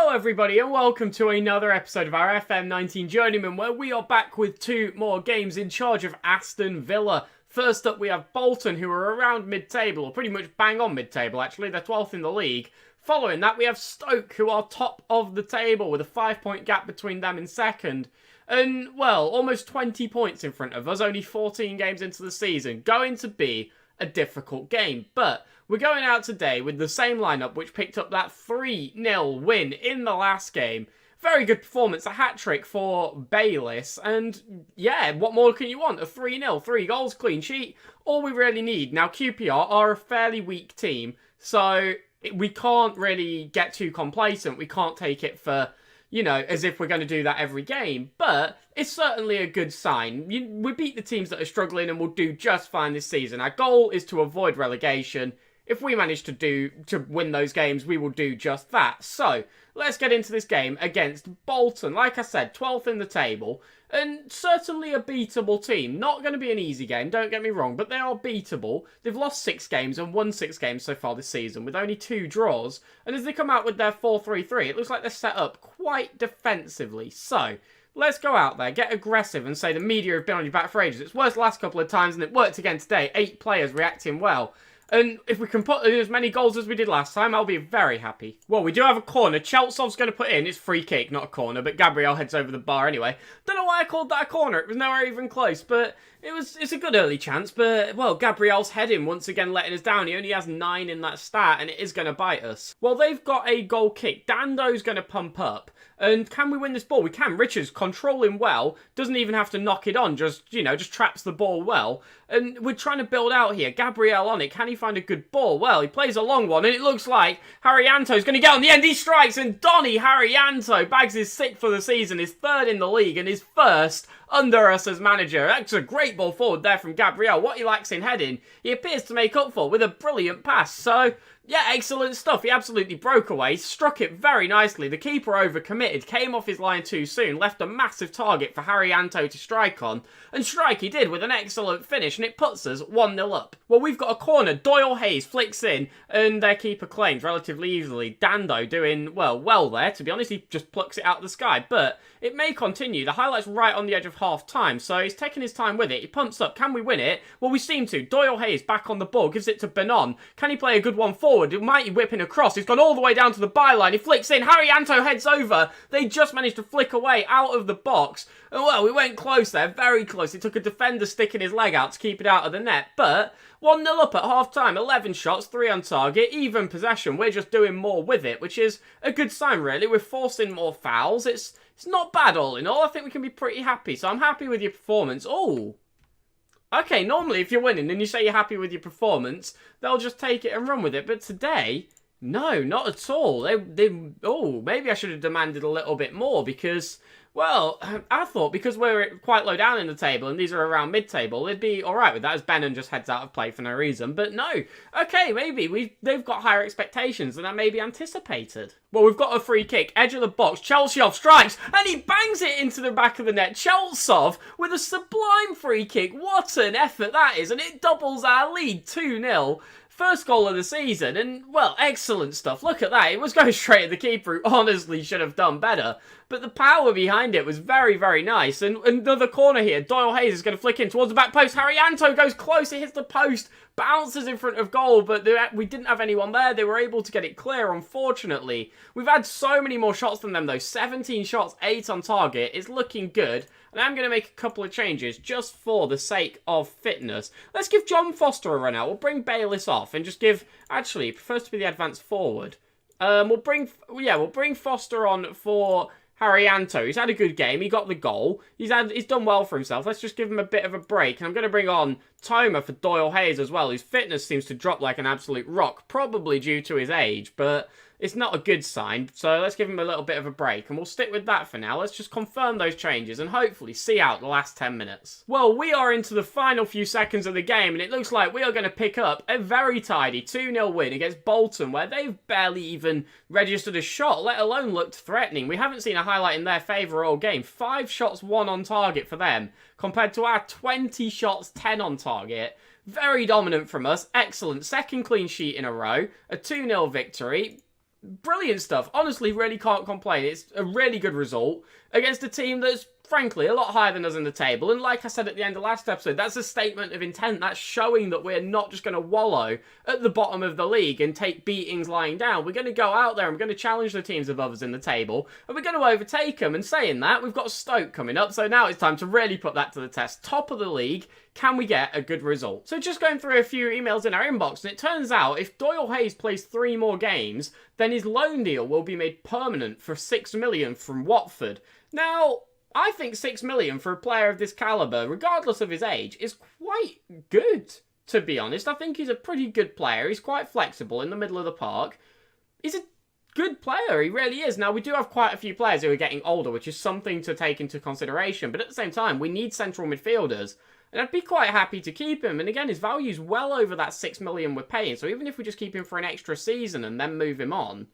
Hello everybody and welcome to another episode of our FM19 Journeyman, where we are back with two more games in charge of Aston Villa. First up we have Bolton, who are around mid-table, or pretty much bang on mid-table actually, they're 12th in the league. Following that we have Stoke, who are top of the table with a 5-point gap between them in second. And, well, almost 20 points in front of us, only 14 games into the season. Going to be a difficult game, but we're going out today with the same lineup which picked up that 3-0 win in the last game. Very good performance, a hat-trick for Bayliss, and yeah, what more can you want? A 3-0, 3 goals, clean sheet, all we really need. Now QPR are a fairly weak team, so we can't really get too complacent. We can't take it for, you know, as if we're going to do that every game, but it's certainly a good sign. We beat the teams that are struggling and we'll do just fine this season. Our goal is to avoid relegation. If we manage to win those games, we will do just that. So, let's get into this game against Bolton. Like I said, 12th in the table, and certainly a beatable team. Not going to be an easy game, don't get me wrong, but they are beatable. They've lost 6 games and won 6 games so far this season, with only 2 draws. And as they come out with their 4-3-3, it looks like they're set up quite defensively. So, let's go out there, get aggressive, and say the media have been on your back for ages. It's worked the last couple of times, and it worked again today. 8 players reacting well. And if we can put in as many goals as we did last time, I'll be very happy. Well, we do have a corner. Chelsov's going to put in. It's free kick, not a corner, but Gabriel heads over the bar anyway. Don't know why I called that a corner. It was nowhere even close, but it's a good early chance. But, well, Gabriel's heading once again letting us down. He only has 9 in that stat, and it is going to bite us. Well, they've got a goal kick. Dando's going to pump up. And can we win this ball? We can. Richards controlling well. Doesn't even have to knock it on. Just traps the ball well. And we're trying to build out here. Gabriel on it. Can he find a good ball? Well, he plays a long one. And it looks like Haryanto's going to get on the end. He strikes. And Donny Haryanto bags his 6th for the season. His 3rd in the league. And his 1st under us as manager. That's a great ball forward there from Gabriel. What he lacks in heading, he appears to make up for with a brilliant pass. So, yeah, excellent stuff. He absolutely broke away, struck it very nicely. The keeper overcommitted, came off his line too soon, left a massive target for Haryanto to strike on. And strike he did with an excellent finish, and it puts us 1-0 up. Well, we've got a corner. Doyle Hayes flicks in, and their keeper claims relatively easily. Dando doing, well there. To be honest, he just plucks it out of the sky. But it may continue. The highlight's right on the edge of half-time, so he's taking his time with it. He pumps up. Can we win it? Well, we seem to. Doyle Hayes back on the ball, gives it to Benon. Can he play a good one forward? Mighty whipping across. He's gone all the way down to the byline. He flicks in. Haryanto heads over. They just managed to flick away out of the box. And well, we went close there. Very close. It took a defender sticking his leg out to keep it out of the net. But 1-0 up at half-time. 11 shots, 3 on target. Even possession. We're just doing more with it, which is a good sign, really. We're forcing more fouls. It's not bad all in all. I think we can be pretty happy. So I'm happy with your performance. Oh. Okay, normally if you're winning and you say you're happy with your performance, they'll just take it and run with it. But today, no, not at all. Maybe I should have demanded a little bit more because, well, I thought because we're quite low down in the table and these are around mid-table, they'd be alright with that as Benon just heads out of play for no reason. But no, okay, maybe they've got higher expectations than I maybe anticipated. Well, we've got a free kick, edge of the box, Chelsov strikes, and he bangs it into the back of the net. Chelsov with a sublime free kick. What an effort that is, and it doubles our lead, 2-0. First goal of the season, and, well, excellent stuff. Look at that. It was going straight at the keeper, who honestly should have done better. But the power behind it was very, very nice. And another corner here. Doyle Hayes is going to flick in towards the back post. Haryanto goes close. It hits the post. Bounces in front of goal, but we didn't have anyone there. They were able to get it clear, unfortunately. We've had so many more shots than them, though. 17 shots, 8 on target. It's looking good. And I'm going to make a couple of changes just for the sake of fitness. Let's give John Foster a run out. We'll bring Bayliss off and just give... Actually, he prefers to be the advanced forward. We'll bring Foster on for Haryanto. He's had a good game. He got the goal. He's done well for himself. Let's just give him a bit of a break. And I'm going to bring on Toma for Doyle Hayes as well. His fitness seems to drop like an absolute rock, probably due to his age, but it's not a good sign. So let's give him a little bit of a break, and we'll stick with that for now. Let's just confirm those changes and hopefully see out the last 10 minutes. Well, we are into the final few seconds of the game, and it looks like we are going to pick up a very tidy 2-0 win against Bolton, where they've barely even registered a shot, let alone looked threatening. We haven't seen a highlight in their favour all game. 5 shots, 1 on target for them, compared to our 20 shots, 10 on target. Very dominant from us. Excellent. Second clean sheet in a row. A 2-0 victory. brilliant stuff. Honestly, really can't complain. It's a really good result against a team that's, frankly, a lot higher than us in the table. And like I said at the end of last episode, that's a statement of intent. That's showing that we're not just going to wallow at the bottom of the league and take beatings lying down. We're going to go out there and we're going to challenge the teams above us in the table, and we're going to overtake them. And saying that, we've got Stoke coming up, so now it's time to really put that to the test. Top of the league, can we get a good result? So just going through a few emails in our inbox, and it turns out if Doyle Hayes plays 3 more games, then his loan deal will be made permanent for $6 million from Watford. Now, I think $6 million for a player of this calibre, regardless of his age, is quite good, to be honest. I think he's a pretty good player. He's quite flexible in the middle of the park. He's a good player, he really is. Now, we do have quite a few players who are getting older, which is something to take into consideration. But at the same time, we need central midfielders. And I'd be quite happy to keep him. And again, his value's well over that $6 million we're paying. So even if we just keep him for an extra season and then move him on,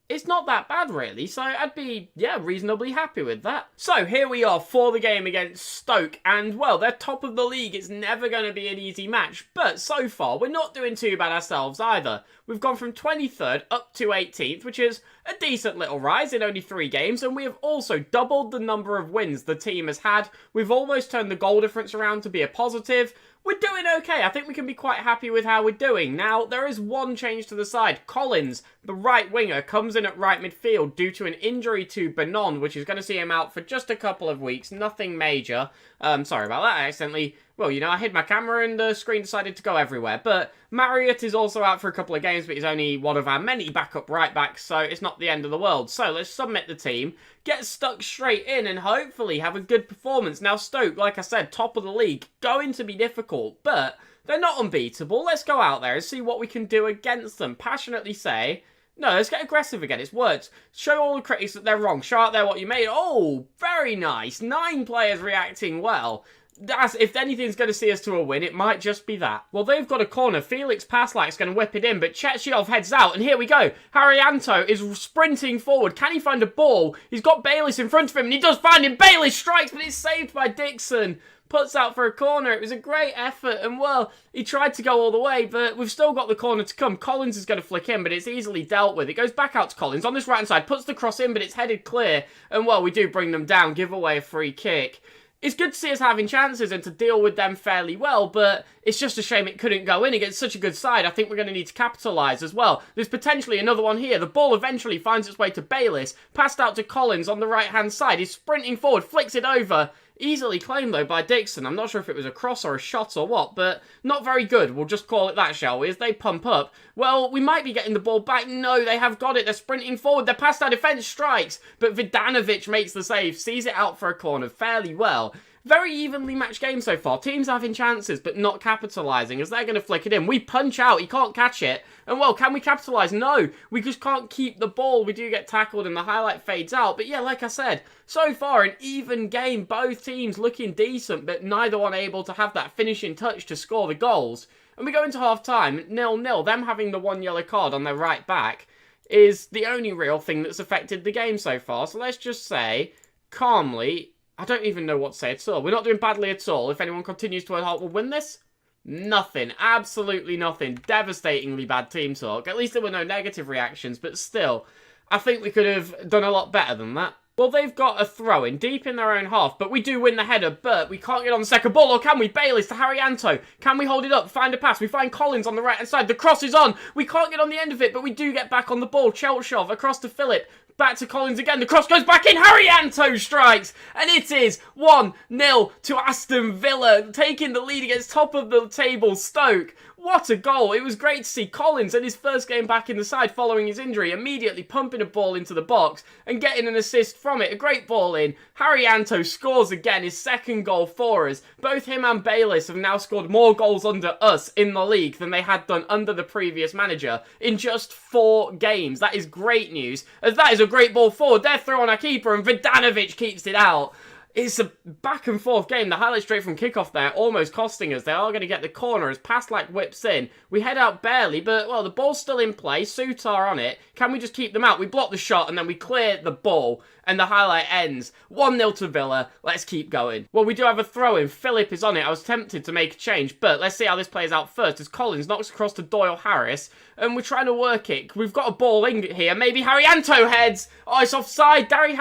it's not that bad, really, so I'd be, reasonably happy with that. So, here we are for the game against Stoke, and, well, they're top of the league. It's never going to be an easy match, but so far, we're not doing too bad ourselves either. We've gone from 23rd up to 18th, which is a decent little rise in only 3 games, and we have also doubled the number of wins the team has had. We've almost turned the goal difference around to be a positive. We're doing okay. I think we can be quite happy with how we're doing. Now, there is one change to the side. Collins, the right winger, comes in at right midfield due to an injury to Benon, which is going to see him out for just a couple of weeks. Nothing major. Sorry about that. I accidentally, I hid my camera and the screen decided to go everywhere. But Marriott is also out for a couple of games, but he's only one of our many backup right backs, so it's not the end of the world. So let's submit the team, get stuck straight in, and hopefully have a good performance. Now, Stoke, like I said, top of the league, going to be difficult, but they're not unbeatable. Let's go out there and see what we can do against them. Passionately say, no, let's get aggressive again. It's words. Show all the critics that they're wrong. Show out there what you made. Oh, very nice. 9 players reacting well. If anything's going to see us to a win, it might just be that. Well, they've got a corner. Felix Paslak's going to whip it in, but Chechiyov heads out, and here we go. Haryanto is sprinting forward. Can he find a ball? He's got Bayliss in front of him, and he does find him. Bayliss strikes, but it's saved by Dixon. Puts out for a corner. It was a great effort, and well, he tried to go all the way, but we've still got the corner to come. Collins is going to flick in, but it's easily dealt with. It goes back out to Collins on this right-hand side, puts the cross in, but it's headed clear, and well, we do bring them down, give away a free kick. It's good to see us having chances and to deal with them fairly well, but it's just a shame it couldn't go in against such a good side. I think we're going to need to capitalise as well. There's potentially another one here. The ball eventually finds its way to Bayliss, passed out to Collins on the right-hand side. He's sprinting forward, flicks it over. Easily claimed, though, by Dixon. I'm not sure if it was a cross or a shot or what, but not very good. We'll just call it that, shall we? As they pump up. Well, we might be getting the ball back. No, they have got it. They're sprinting forward. They're past our defence, strikes. But Vidanovic makes the save, sees it out for a corner fairly well. Very evenly matched game so far. Teams having chances, but not capitalising, as they're going to flick it in. We punch out. He can't catch it. And, well, can we capitalise? No. We just can't keep the ball. We do get tackled, and the highlight fades out. But, yeah, like I said, so far, an even game. Both teams looking decent, but neither one able to have that finishing touch to score the goals. And we go into half-time, 0-0. Them having the 1 yellow card on their right back is the only real thing that's affected the game so far. So let's just say, calmly, I don't even know what to say at all. We're not doing badly at all. If anyone continues to we'll win this. Nothing. Absolutely nothing. Devastatingly bad team talk. At least there were no negative reactions, but still, I think we could have done a lot better than that. Well, they've got a throw-in deep in their own half, but we do win the header, but we can't get on the second ball, or can we? Bayliss to Haryanto. Can we hold it up? Find a pass. We find Collins on the right-hand side. The cross is on. We can't get on the end of it, but we do get back on the ball. Chelshov across to Philip. Back to Collins again. The cross goes back in. Haryanto strikes. And it is 1-0 to Aston Villa, taking the lead against top of the table Stoke. What a goal. It was great to see Collins in his first game back in the side following his injury, immediately pumping a ball into the box and getting an assist from it. A great ball in. Haryanto scores again, his second goal for us. Both him and Bayliss have now scored more goals under us in the league than they had done under the previous manager in just 4 games. That is great news, as that is a great ball forward. They're through on our keeper and Vidanovic keeps it out. It's a back and forth game. The highlight straight from kickoff there, almost costing us. They are going to get the corner as Paslak whips in. We head out barely, but, well, the ball's still in play. Sutar on it. Can we just keep them out? We block the shot, and then we clear the ball, and the highlight ends. 1-0 to Villa. Let's keep going. Well, we do have a throw-in. Philip is on it. I was tempted to make a change, but let's see how this plays out first. As Collins knocks across to Doyle Harris, and we're trying to work it. We've got a ball in here. Maybe Haryanto heads. Oh, it's offside. Donny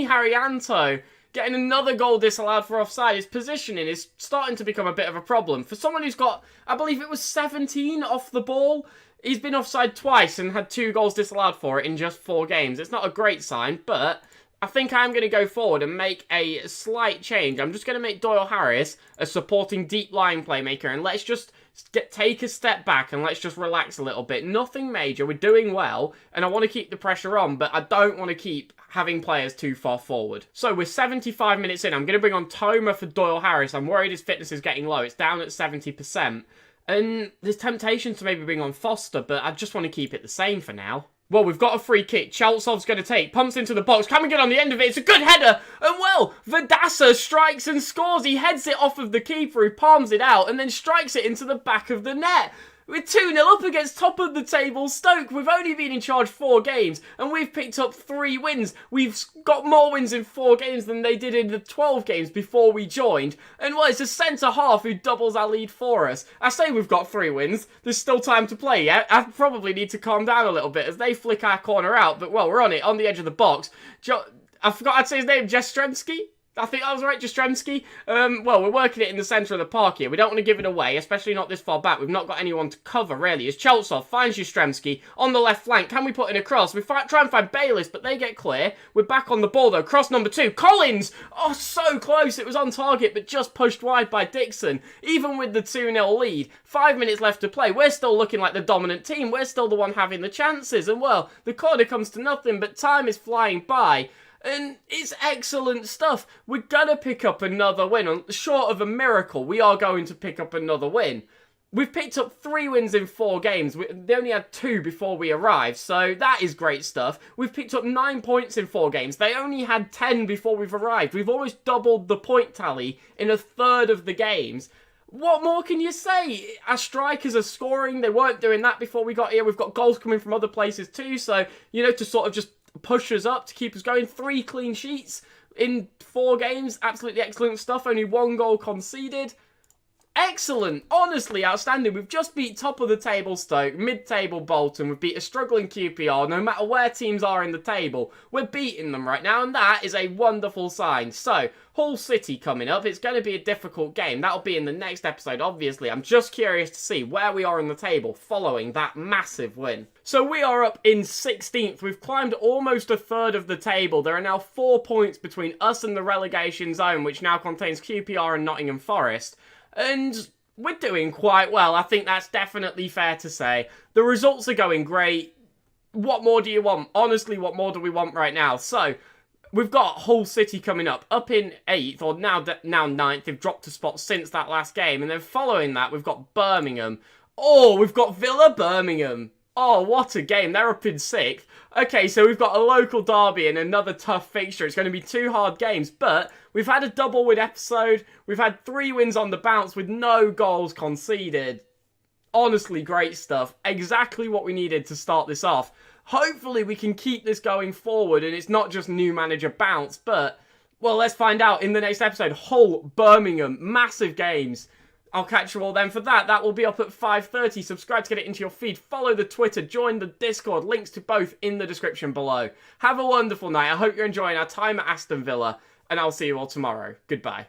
Haryanto getting another goal disallowed for offside. His positioning is starting to become a bit of a problem. For someone who's got, I believe it was 17 off the ball, he's been offside twice and had 2 goals disallowed for it in just 4 games. It's not a great sign, but I think I'm going to go forward and make a slight change. I'm just going to make Doyle Harris a supporting deep line playmaker, and let's just take a step back and let's just relax a little bit. Nothing major. We're doing well, and I want to keep the pressure on, but I don't want to keep having players too far forward. So we're 75 minutes in. I'm going to bring on Toma for Doyle Harris. I'm worried his fitness is getting low. It's down at 70%. And there's temptation to maybe bring on Foster, but I just want to keep it the same for now. Well, we've got a free kick. Cheltsov's going to take. Pumps into the box. Can we get on the end of it? It's a good header. And, well, Verdassa strikes and scores. He heads it off of the keeper who palms it out and then strikes it into the back of the net. We're 2-0 up against top of the table Stoke. We've only been in charge 4 games, and we've picked up 3 wins. We've got more wins in 4 games than they did in the 12 games before we joined. And, well, it's a centre-half who doubles our lead for us. I say we've got 3 wins. There's still time to play, yeah? I probably need to calm down a little bit as they flick our corner out. But, well, we're on it, on the edge of the box. I forgot I'd say his name, Jastrzemski? I think that was right, Jastrzemski. Well, we're working it in the centre of the park here. We don't want to give it away, especially not this far back. We've not got anyone to cover, really. As Cheltsov finds Jastrzemski on the left flank. Can we put in a cross? We try and find Bayliss, but they get clear. We're back on the ball, though. Cross number 2. Collins! Oh, so close. It was on target, but just pushed wide by Dixon. Even with the 2-0 lead. 5 minutes left to play. We're still looking like the dominant team. We're still the one having the chances. And, well, the corner comes to nothing, but time is flying by. And it's excellent stuff. We're going to pick up another win. Short of a miracle, we are going to pick up another win. We've picked up 3 wins in 4 games. They only had 2 before we arrived, so that is great stuff. We've picked up 9 points in 4 games. They only had 10 before we've arrived. We've almost doubled the point tally in a third of the games. What more can you say? Our strikers are scoring. They weren't doing that before we got here. We've got goals coming from other places too, so, you know, to sort of just push us up, to keep us going. 3 clean sheets in 4 games. Absolutely excellent stuff. Only 1 goal conceded. Excellent. Honestly, outstanding. We've just beat top of the table Stoke, mid-table Bolton. We've beat a struggling QPR. No matter where teams are in the table, we're beating them right now, and that is a wonderful sign. So, Hull City coming up. It's going to be a difficult game. That'll be in the next episode, obviously. I'm just curious to see where we are in the table following that massive win. So we are up in 16th. We've climbed almost a third of the table. There are now 4 points between us and the relegation zone, which now contains QPR and Nottingham Forest. And we're doing quite well. I think that's definitely fair to say. The results are going great. What more do you want? Honestly, what more do we want right now? So, we've got Hull City coming up in 8th, or now 9th. They've dropped a spot since that last game. And then following that, we've got Birmingham. Oh, we've got Villa Birmingham. Oh, what a game. They're up in 6th. Okay, so we've got a local derby and another tough fixture. It's going to be 2 hard games, but we've had a double win episode. We've had 3 wins on the bounce with no goals conceded. Honestly, great stuff. Exactly what we needed to start this off. Hopefully we can keep this going forward and it's not just new manager bounce, but, well, let's find out in the next episode. Hull, Birmingham, massive games. I'll catch you all then for that. That will be up at 5:30. Subscribe to get it into your feed. Follow the Twitter. Join the Discord. Links to both in the description below. Have a wonderful night. I hope you're enjoying our time at Aston Villa. And I'll see you all tomorrow. Goodbye.